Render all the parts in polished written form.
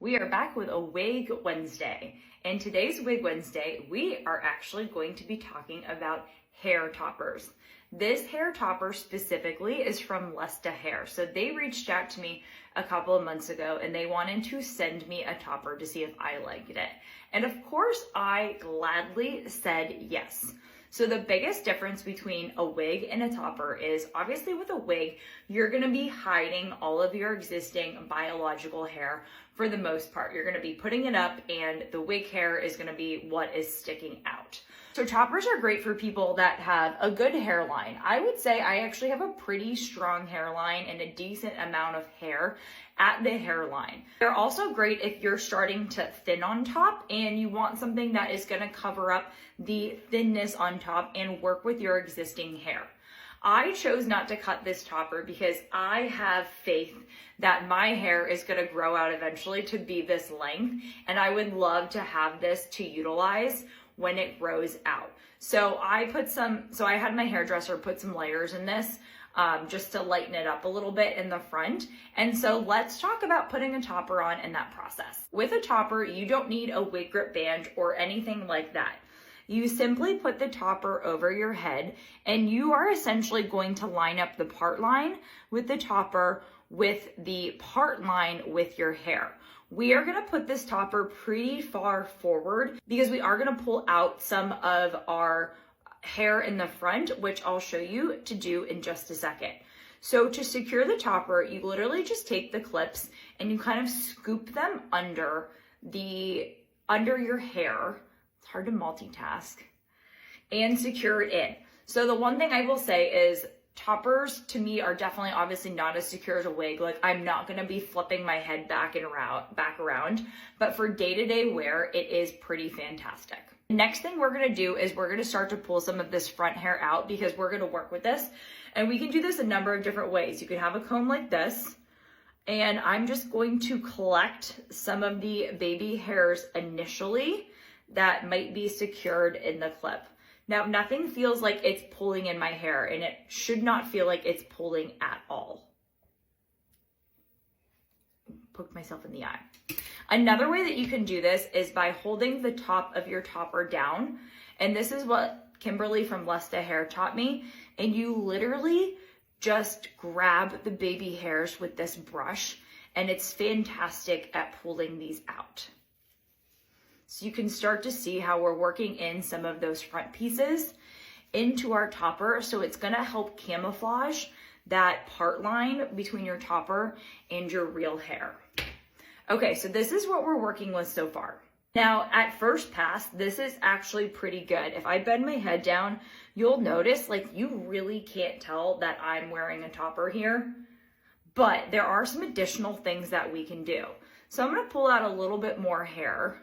We are back with a Wig Wednesday. And today's Wig Wednesday, we are actually going to be talking about hair toppers. This hair topper specifically is from Lesta Hair. So they reached out to me a couple of months ago and they wanted to send me a topper to see if I liked it. And of course, I gladly said yes. So the biggest difference between a wig and a topper is obviously with a wig, you're gonna be hiding all of your existing biological hair for the most part. You're gonna be putting it up and the wig hair is gonna be what is sticking out. So toppers are great for people that have a good hairline. I would say I actually have a pretty strong hairline and a decent amount of hair at the hairline. They're also great if you're starting to thin on top and you want something that is gonna cover up the thinness on top and work with your existing hair. I chose not to cut this topper because I have faith that my hair is gonna grow out eventually to be this length, and I would love to have this to utilize when it grows out. So I had my hairdresser put some layers in this just to lighten it up a little bit in the front. And so let's talk about putting a topper on in that process. With a topper, you don't need a wig grip band or anything like that. You simply put the topper over your head and you are essentially going to line up the part line with the topper with the part line with your hair. We are gonna put this topper pretty far forward because we are gonna pull out some of our hair in the front, which I'll show you to do in just a second. So to secure the topper, you literally just take the clips and you kind of scoop them under your hair. It's hard to multitask, and secure it in. So the one thing I will say is toppers to me are definitely obviously not as secure as a wig. Like I'm not gonna be flipping my head back around, but for day-to-day wear, it is pretty fantastic. Next thing we're gonna do is we're gonna start to pull some of this front hair out because we're gonna work with this. And we can do this a number of different ways. You could have a comb like this, and I'm just going to collect some of the baby hairs initially that might be secured in the clip. Now, nothing feels like it's pulling in my hair, and it should not feel like it's pulling at all. Poked myself in the eye. Another way that you can do this is by holding the top of your topper down. And this is what Kimberly from Lesta Hair taught me. And you literally just grab the baby hairs with this brush, and it's fantastic at pulling these out. So you can start to see how we're working in some of those front pieces into our topper. So it's gonna help camouflage that part line between your topper and your real hair. Okay, so this is what we're working with so far. Now, at first pass, this is actually pretty good. If I bend my head down, you'll notice like you really can't tell that I'm wearing a topper here, but there are some additional things that we can do. So I'm gonna pull out a little bit more hair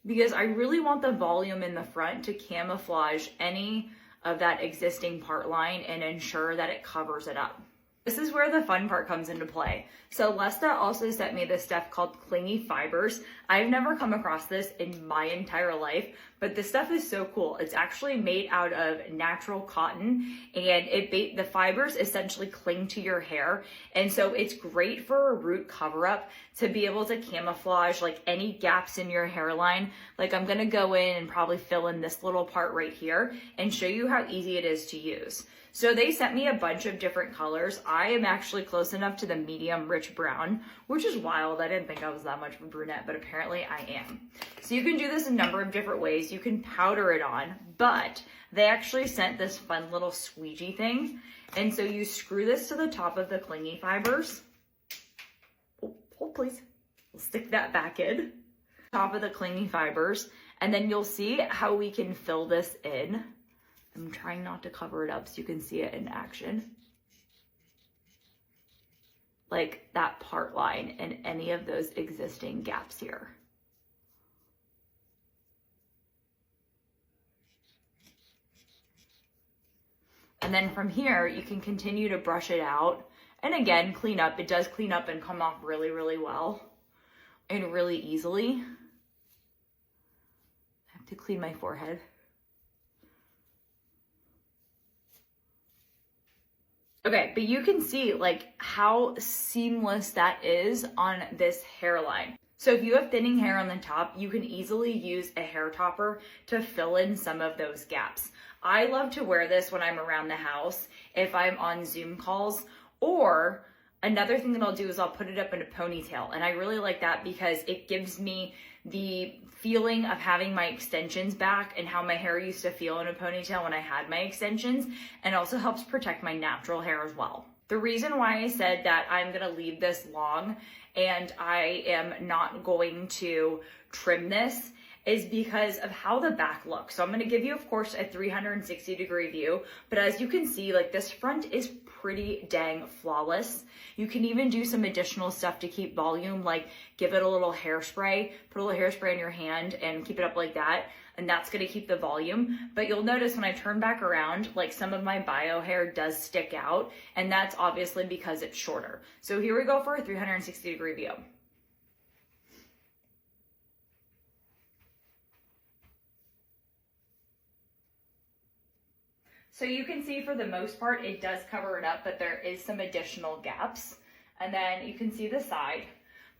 because I really want the volume in the front to camouflage any of that existing part line and ensure that it covers it up. This is where the fun part comes into play. So Lesta also sent me this stuff called clingy fibers. I've never come across this in my entire life, but this stuff is so cool. It's actually made out of natural cotton, and the fibers essentially cling to your hair. And so it's great for a root cover up to be able to camouflage like any gaps in your hairline. Like I'm gonna go in and probably fill in this little part right here and show you how easy it is to use. So they sent me a bunch of different colors. I am actually close enough to the medium rich brown, which is wild. I didn't think I was that much of a brunette, but apparently I am. So you can do this a number of different ways. You can powder it on, but they actually sent this fun little squeegee thing. And so you screw this to the top of the clingy fibers. Oh, hold please. We'll stick that back in. Top of the clingy fibers. And then you'll see how we can fill this in. I'm trying not to cover it up so you can see it in action. Like that part line and any of those existing gaps here. And then from here, you can continue to brush it out. And again, clean up. It does clean up and come off really, really well and really easily. I have to clean my forehead. Okay, but you can see like how seamless that is on this hairline. So if you have thinning hair on the top, you can easily use a hair topper to fill in some of those gaps. I love to wear this when I'm around the house, if I'm on Zoom calls, or another thing that I'll do is I'll put it up in a ponytail. And I really like that because it gives me the feeling of having my extensions back and how my hair used to feel in a ponytail when I had my extensions, and also helps protect my natural hair as well. The reason why I said that I'm gonna leave this long and I am not going to trim this is because of how the back looks. So I'm gonna give you, of course, a 360-degree view, but as you can see, like this front is pretty dang flawless. You can even do some additional stuff to keep volume, like give it a little hairspray, put a little hairspray in your hand and keep it up like that, and that's gonna keep the volume. But you'll notice when I turn back around, like some of my bio hair does stick out, and that's obviously because it's shorter. So here we go for a 360-degree view. So you can see for the most part, it does cover it up, but there is some additional gaps. And then you can see the side.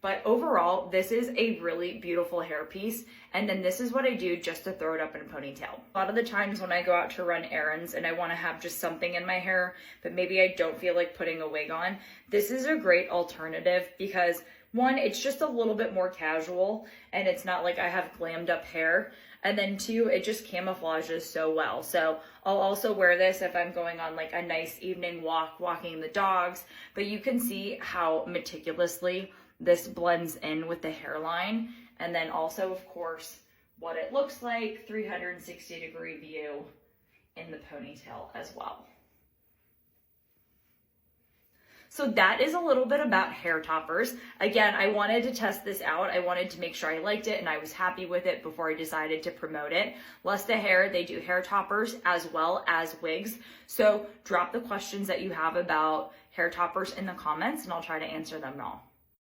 But overall, this is a really beautiful hairpiece. And then this is what I do just to throw it up in a ponytail. A lot of the times when I go out to run errands and I want to have just something in my hair, but maybe I don't feel like putting a wig on, this is a great alternative because one, it's just a little bit more casual and it's not like I have glammed up hair. And then two, it just camouflages so well. So I'll also wear this if I'm going on like a nice evening walk, walking the dogs, but you can see how meticulously this blends in with the hairline. And then also, of course, what it looks like, 360-degree view in the ponytail as well. So that is a little bit about hair toppers. Again, I wanted to test this out. I wanted to make sure I liked it and I was happy with it before I decided to promote it. Lesta Hair, they do hair toppers as well as wigs. So drop the questions that you have about hair toppers in the comments and I'll try to answer them all.